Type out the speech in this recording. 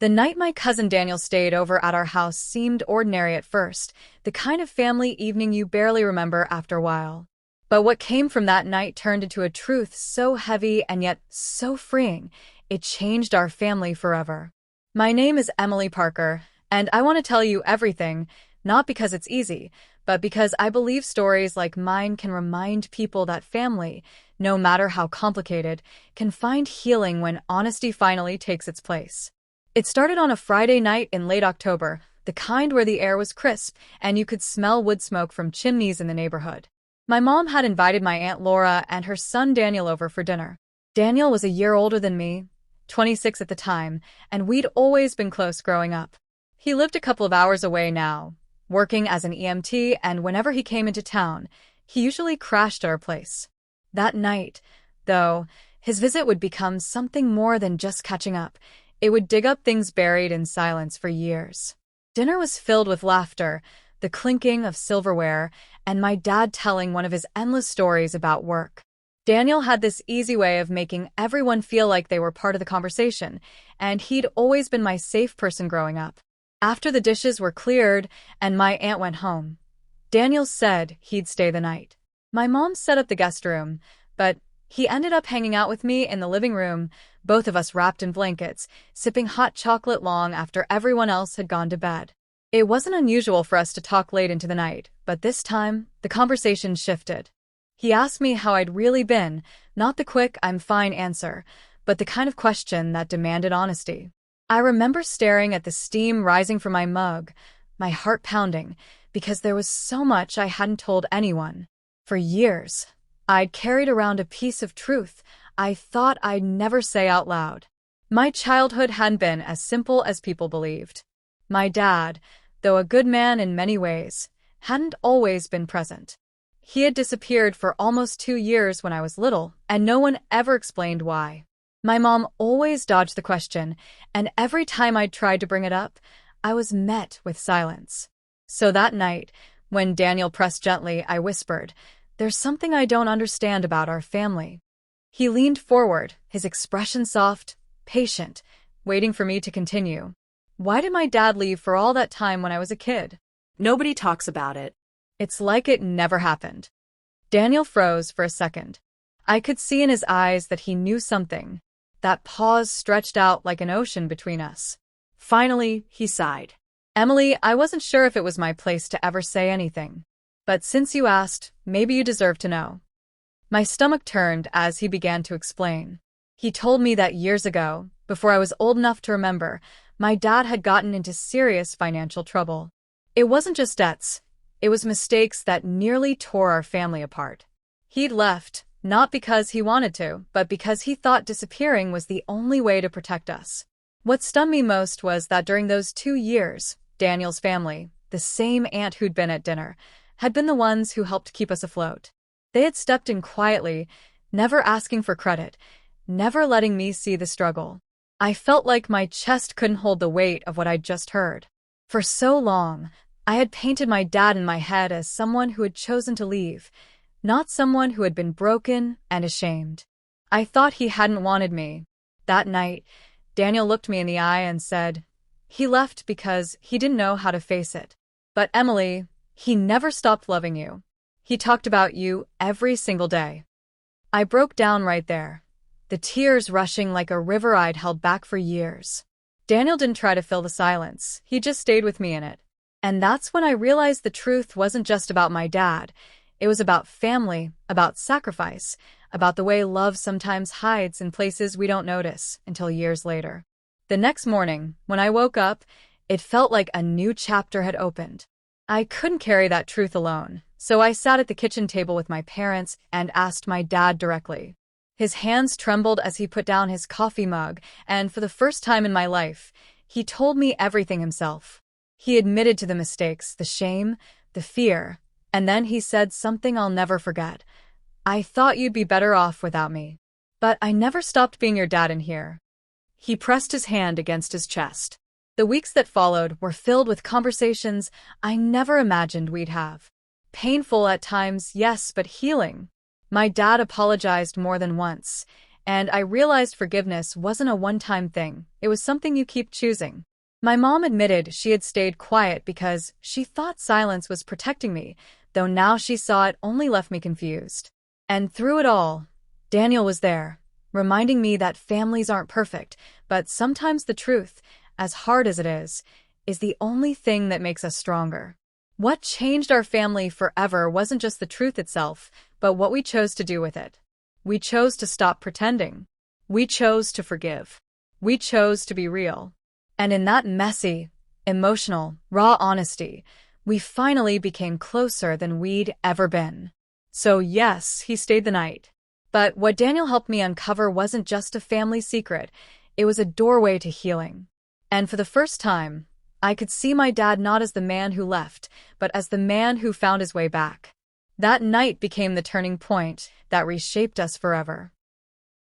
The night my cousin Daniel stayed over at our house seemed ordinary at first, the kind of family evening you barely remember after a while. But what came from that night turned into a truth so heavy and yet so freeing, it changed our family forever. My name is Emily Parker, and I want to tell you everything, not because it's easy, but because I believe stories like mine can remind people that family, no matter how complicated, can find healing when honesty finally takes its place. It started on a Friday night in late October, the kind where the air was crisp and you could smell wood smoke from chimneys in the neighborhood. My mom had invited my Aunt Laura and her son Daniel over for dinner. Daniel was a year older than me, 26 at the time, and we'd always been close growing up. He lived a couple of hours away now, working as an EMT, and whenever he came into town, he usually crashed at our place. That night, though, his visit would become something more than just catching up. It would dig up things buried in silence for years. Dinner was filled with laughter, the clinking of silverware, and my dad telling one of his endless stories about work. Daniel had this easy way of making everyone feel like they were part of the conversation, and he'd always been my safe person growing up. After the dishes were cleared and my aunt went home, Daniel said he'd stay the night. My mom set up the guest room, but he ended up hanging out with me in the living room, both of us wrapped in blankets, sipping hot chocolate long after everyone else had gone to bed. It wasn't unusual for us to talk late into the night, but this time, the conversation shifted. He asked me how I'd really been, not the quick "I'm fine" answer, but the kind of question that demanded honesty. I remember staring at the steam rising from my mug, my heart pounding, because there was so much I hadn't told anyone. For years, I'd carried around a piece of truth I thought I'd never say out loud. My childhood hadn't been as simple as people believed. My dad, though a good man in many ways, hadn't always been present. He had disappeared for almost 2 years when I was little, and no one ever explained why. My mom always dodged the question, and every time I'd tried to bring it up, I was met with silence. So that night, when Daniel pressed gently, I whispered, "There's something I don't understand about our family." He leaned forward, his expression soft, patient, waiting for me to continue. "Why did my dad leave for all that time when I was a kid? Nobody talks about it." It's like it never happened." Daniel froze for a second. I could see in his eyes that he knew something. That pause stretched out like an ocean between us. Finally, he sighed. "Emily, I wasn't sure if it was my place to ever say anything. But since you asked, maybe you deserve to know." My stomach turned as he began to explain. He told me that years ago, before I was old enough to remember, my dad had gotten into serious financial trouble. It wasn't just debts. It was mistakes that nearly tore our family apart. He'd left, not because he wanted to, but because he thought disappearing was the only way to protect us. What stunned me most was that during those 2 years, Daniel's family, the same aunt who'd been at dinner, had been the ones who helped keep us afloat. They had stepped in quietly, never asking for credit, never letting me see the struggle. I felt like my chest couldn't hold the weight of what I'd just heard. For so long, I had painted my dad in my head as someone who had chosen to leave, not someone who had been broken and ashamed. I thought he hadn't wanted me. That night, Daniel looked me in the eye and said, "He left because he didn't know how to face it. But Emily, he never stopped loving you. He talked about you every single day." I broke down right there, the tears rushing like a river I'd held back for years. Daniel didn't try to fill the silence, he just stayed with me in it. And that's when I realized the truth wasn't just about my dad. It was about family, about sacrifice, about the way love sometimes hides in places we don't notice until years later. The next morning, when I woke up, it felt like a new chapter had opened. I couldn't carry that truth alone, so I sat at the kitchen table with my parents and asked my dad directly. His hands trembled as he put down his coffee mug, and for the first time in my life, he told me everything himself. He admitted to the mistakes, the shame, the fear, and then he said something I'll never forget. "I thought you'd be better off without me. But I never stopped being your dad in here." He pressed his hand against his chest. The weeks that followed were filled with conversations I never imagined we'd have. Painful at times, yes, but healing. My dad apologized more than once, and I realized forgiveness wasn't a one-time thing. It was something you keep choosing. My mom admitted she had stayed quiet because she thought silence was protecting me, though now she saw it only left me confused. And through it all, Daniel was there, reminding me that families aren't perfect, but sometimes the truth, as hard as it is the only thing that makes us stronger. What changed our family forever wasn't just the truth itself, but what we chose to do with it. We chose to stop pretending. We chose to forgive. We chose to be real. And in that messy, emotional, raw honesty, we finally became closer than we'd ever been. So yes, he stayed the night. But what Daniel helped me uncover wasn't just a family secret, it was a doorway to healing. And for the first time, I could see my dad not as the man who left, but as the man who found his way back. That night became the turning point that reshaped us forever.